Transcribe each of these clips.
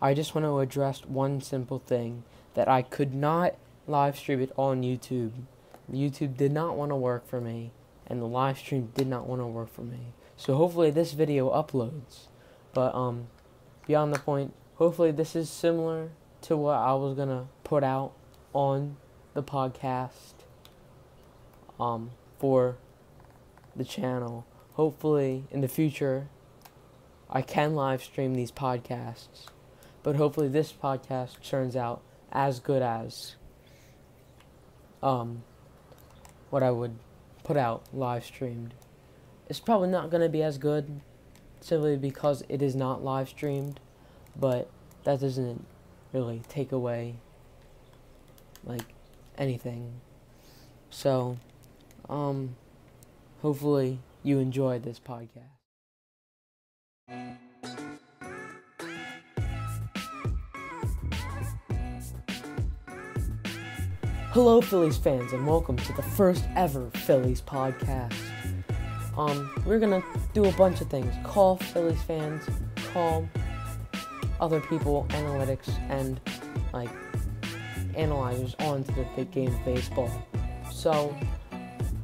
I just want to address one simple thing, that I could not live stream it on YouTube. YouTube did not want to work for me, and the live stream did not want to work for me. So hopefully this video uploads. But beyond the point, hopefully this is similar to what I was gonna put out on the podcast for the channel. Hopefully in the future I can live stream these podcasts, but hopefully this podcast turns out as good as what I would put out live streamed. It's probably not going to be as good simply because it is not live streamed, but that doesn't really take away like anything. So hopefully you enjoyed this podcast. Hello Phillies fans, and welcome to the first ever Phillies podcast. We're gonna do a bunch of things. Call Phillies fans, call other people, analytics, and like analyzers onto the big game of baseball. So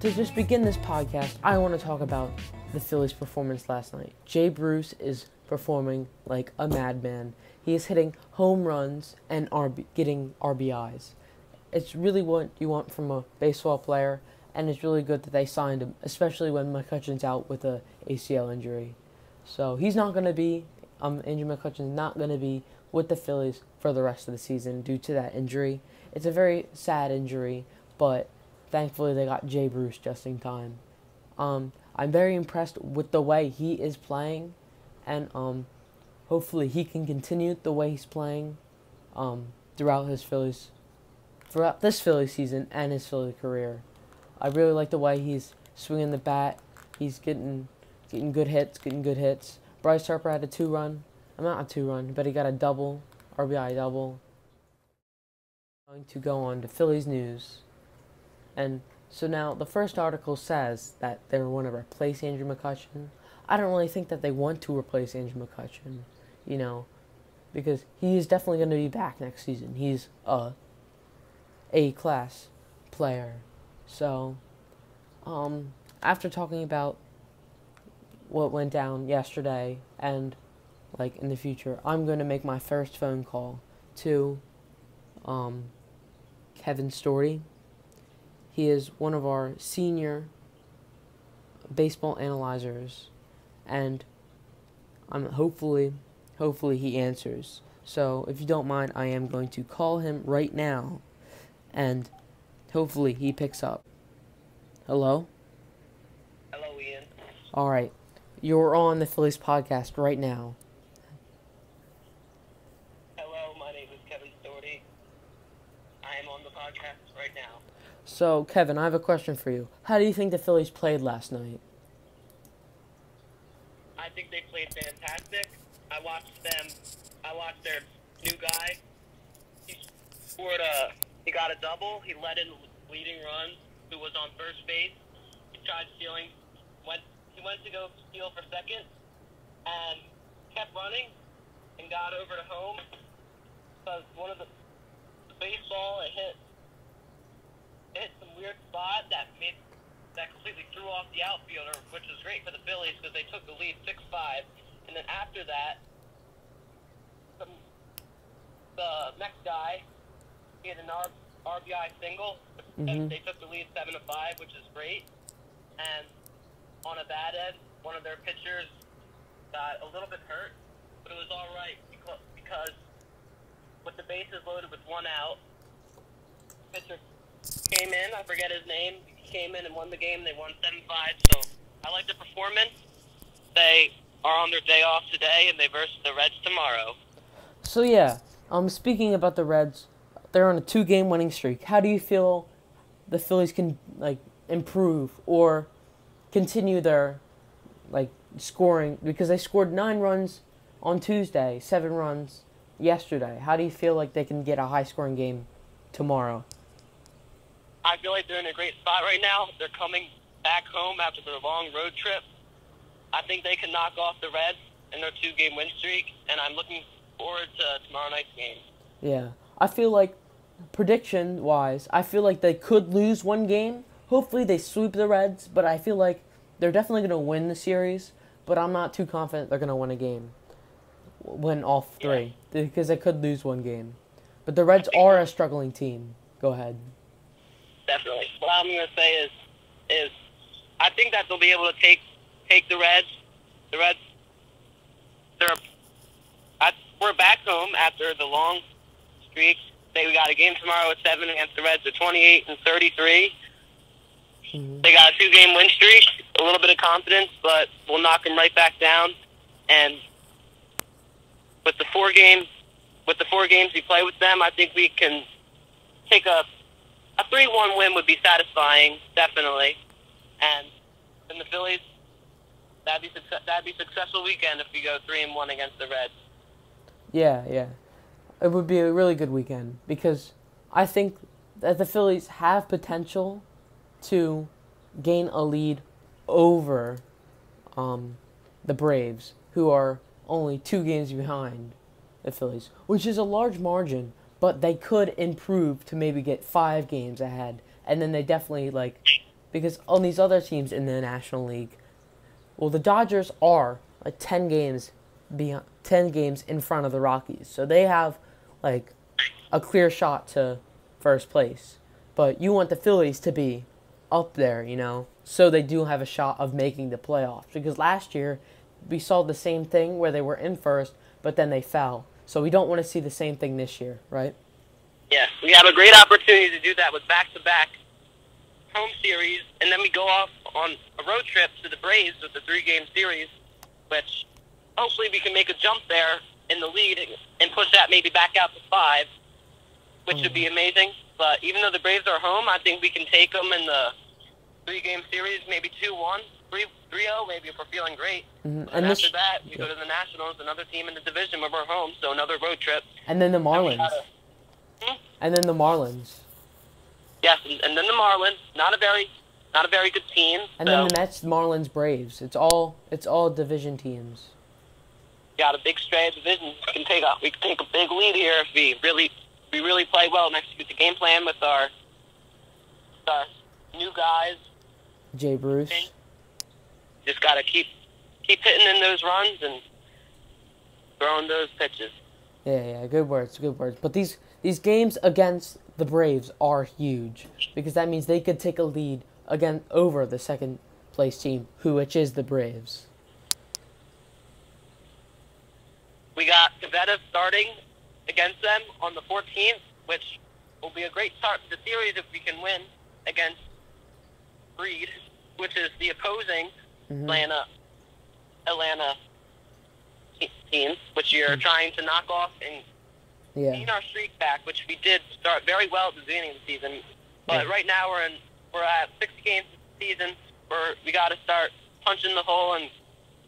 to just begin this podcast, I want to talk about the Phillies' performance last night. Jay Bruce is performing like a madman. He is hitting home runs and getting RBIs. It's really what you want from a baseball player, and it's really good that they signed him, especially when McCutchen's out with a ACL injury. So he's not going to be, Andrew McCutchen's not going to be with the Phillies for the rest of the season due to that injury. It's a very sad injury, but thankfully they got Jay Bruce just in time. I'm very impressed with the way he is playing, and hopefully he can continue the way he's playing throughout this Phillies season and his Philly career. I really like the way he's swinging the bat. He's getting good hits. Bryce Harper had a but he got a double, RBI double. I'm going to go on to Phillies news. And so now the first article says that they want to replace Andrew McCutchen. I don't really think that they want to replace Andrew McCutchen, because he is definitely going to be back next season. He's a A-class player. So, after talking about what went down yesterday and like in the future, I'm going to make my first phone call to Kevin Storti. He is one of our senior baseball analyzers, and hopefully he answers. So if you don't mind, I am going to call him right now, and hopefully he picks up. Hello? Hello, Ian. All right. You're on the Phillies podcast right now. Hello, my name is Kevin Storti. I am on the podcast right now. So, Kevin, I have a question for you. How do you think the Phillies played last night? I think they played fantastic. I watched their new guy. He got a double. He led in leading runs, who was on first base. He tried stealing. He went to go steal for second and kept running and got over to home. Because one of the baseball, it hit some weird spot that completely threw off the outfielder, which was great for the Phillies because they took the lead 6-5. And then after that, the next guy, he had an RBI single. And they took the lead 7-5, which is great. And on a bad end, one of their pitchers got a little bit hurt, but it was all right because with the bases loaded with one out, pitcher came in. I forget his name. He came in and won the game. They won 7-5. So I like the performance. They are on their day off today, and they versus the Reds tomorrow. So yeah, speaking about the Reds, they're on a 2-game winning streak. How do you feel the Phillies can improve or continue their scoring, because they scored 9 runs on Tuesday, 7 runs yesterday? How do you feel like they can get a high-scoring game tomorrow? I feel like they're in a great spot right now. They're coming back home after their long road trip. I think they can knock off the Reds in their 2-game win streak, and I'm looking forward to tomorrow night's game. Yeah. I feel like, prediction-wise, I feel like they could lose one game. Hopefully they sweep the Reds, but I feel like they're definitely going to win the series, but I'm not too confident they're going to win a game. Win all three, because they could lose one game. But the Reds are a struggling team. Go ahead. Definitely. What I'm going to say is I think that they'll be able to take the Reds. The Reds, we're back home after the long streak. We got a game tomorrow at 7 against the Reds. They're 28-33. Mm-hmm. They got a 2-game win streak. A little bit of confidence, but we'll knock them right back down. And with the 4 games we play with them, I think we can take a 3-1 win would be satisfying, definitely. And in the Phillies, that'd be successful weekend if we go 3-1 against the Reds. Yeah. It would be a really good weekend because I think that the Phillies have potential to gain a lead over the Braves, who are only 2 games behind the Phillies, which is a large margin, but they could improve to maybe get 5 games ahead. And then they definitely, because on these other teams in the National League, well, the Dodgers are 10 games in front of the Rockies. So they have a clear shot to first place. But you want the Phillies to be up there, so they do have a shot of making the playoffs. Because last year, we saw the same thing where they were in first, but then they fell. So we don't want to see the same thing this year, right? Yes, we have a great opportunity to do that with back-to-back home series, and then we go off on a road trip to the Braves with the 3-game series, which hopefully we can make a jump there in the lead and push that maybe back out to 5, which would be amazing. But even though the Braves are home, I think we can take them in the 3-game series, maybe 2-1, 3-0, maybe if we're feeling great. Mm-hmm. And after that, we go to the Nationals, another team in the division where we're home, so another road trip. And then the Marlins. And then the Marlins. Yes, and then the Marlins. Not a very good team. And then the Mets, Marlins, Braves. It's all division teams. Got a big stray of divisions. We can take a big lead here if we really play well and execute the game plan with our new guys. Jay Bruce. Just gotta keep hitting in those runs and throwing those pitches. Yeah, good words. But these games against the Braves are huge because that means they could take a lead again over the second place team, which is the Braves. We got Kveta starting against them on the 14th, which will be a great start to the series if we can win against Reed, which is the opposing Atlanta team, which you're trying to knock off and gain our streak back, which we did start very well at the beginning of the season. But right now we're at 6 games of the season where we got to start punching the hole and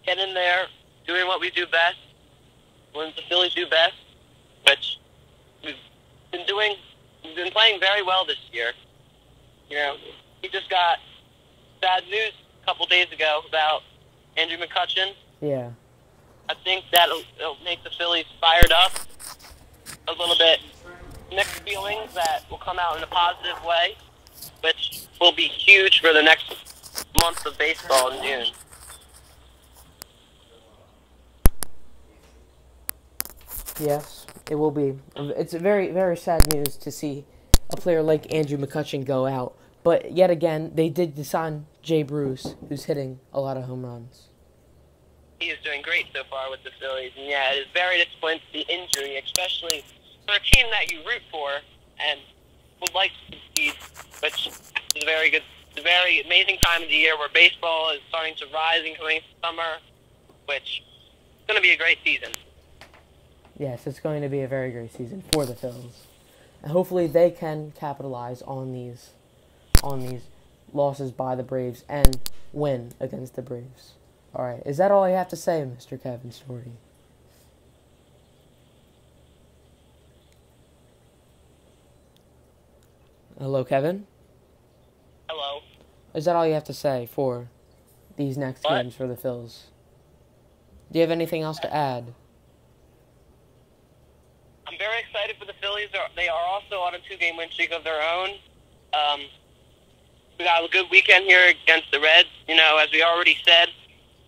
get in there, doing what we do best, what the Phillies do best, which we've been playing very well this year. We just got bad news a couple days ago about Andrew McCutchen. Yeah. I think that'll make the Phillies fired up a little bit. Mixed feelings that will come out in a positive way, which will be huge for the next month of baseball in June. Yes, it will be. It's very, very sad news to see a player like Andrew McCutchen go out. But yet again, they did sign Jay Bruce, who's hitting a lot of home runs. He is doing great so far with the Phillies. And yeah, it is very disappointing to see injury, especially for a team that you root for and would like to succeed, which is a very amazing time of the year where baseball is starting to rise and going into summer, which is going to be a great season. Yes, it's going to be a very great season for the Phillies. And hopefully they can capitalize on these losses by the Braves and win against the Braves. All right, is that all I have to say, Mr. Kevin Storti? Hello, Kevin? Hello. Is that all you have to say for these next games for the Phils? Do you have anything else to add? very excited for the Phillies. They are also on a 2-game win streak of their own. We got a good weekend here against the Reds. As we already said,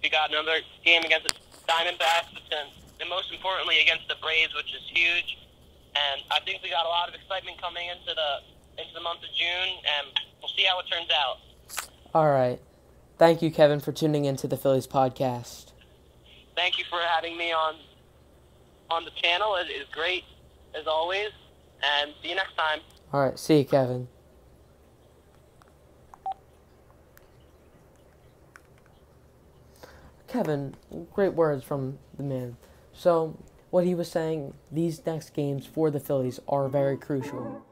we got another game against the Diamondbacks, and most importantly against the Braves, which is huge. And I think we got a lot of excitement coming into the month of June, and we'll see how it turns out. All right. Thank you, Kevin, for tuning into the Phillies podcast. Thank you for having me on the channel. It is great, as always, and see you next time. All right. See you, Kevin. Kevin, great words from the man. So, what he was saying, these next games for the Phillies are very crucial.